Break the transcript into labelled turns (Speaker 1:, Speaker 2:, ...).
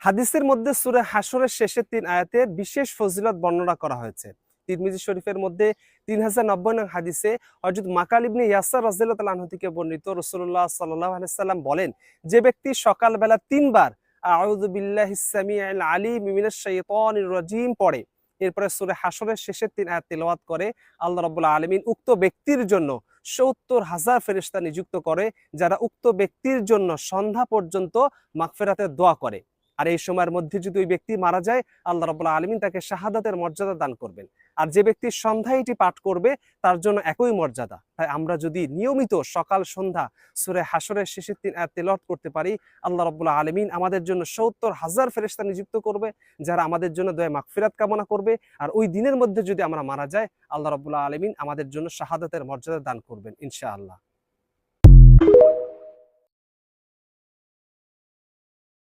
Speaker 1: হাদিসের মধ্যে সূরা হাশরের শেষের ৩ আয়াতের বিশেষ ফজিলত বর্ণনা করা হয়েছে। তিরমিজি শরীফের মধ্যে ৩০৯০ নং হাদিসে হযরত মাকাল ইবনে ইয়াসার রাদিয়াল্লাহু তাআলা আনহু থেকে বর্ণিত রাসূলুল্লাহ সাল্লাল্লাহু আলাইহি সাল্লাম বলেন, যে ব্যক্তি সকালবেলা ৩ বার আউযু বিল্লাহিস সামিউল আলিম মিনাশ শাইতানির রাজিম পড়ে, এরপরে সূরা হাশরের শেষের ৩ আয়াত তিলাওয়াত করে, আল্লাহ রাব্বুল আলামিন উক্ত ব্যক্তির জন্য ৭০,০০০ ফেরেশতা নিযুক্ত করে, যারা উক্ত ব্যক্তির জন্য সন্ধ্যা পর্যন্ত মাগফিরাতের দোয়া করে। আর এই সময়ের মধ্যে যদি ওই ব্যক্তি মারা যায়, আল্লাহ রাব্বুল আলামিন তাকে শাহাদাতের মর্যাদা দান করবেন। আর যে ব্যক্তি সন্ধ্যায় এটি পাঠ করবে, তার জন্য একই মর্যাদা। তাই আমরা যদি নিয়মিত সকাল সন্ধ্যা সূরা হাশরের শেষের ৩ আয়াত তিলাওয়াত করতে পারি, আল্লাহ রাব্বুল আলামিন আমাদের জন্য ৭০,০০০ ফেরেশতা নিযুক্ত করবে, যারা আমাদের জন্য দয়া মাগফিরাত কামনা করবে। আর ওই দিনের মধ্যে যদি আমরা মারা যাই, আল্লাহ রাব্বুল আলামিন আমাদের জন্য শাহাদাতের মর্যাদা দান করবেন ইনশাআল্লাহ।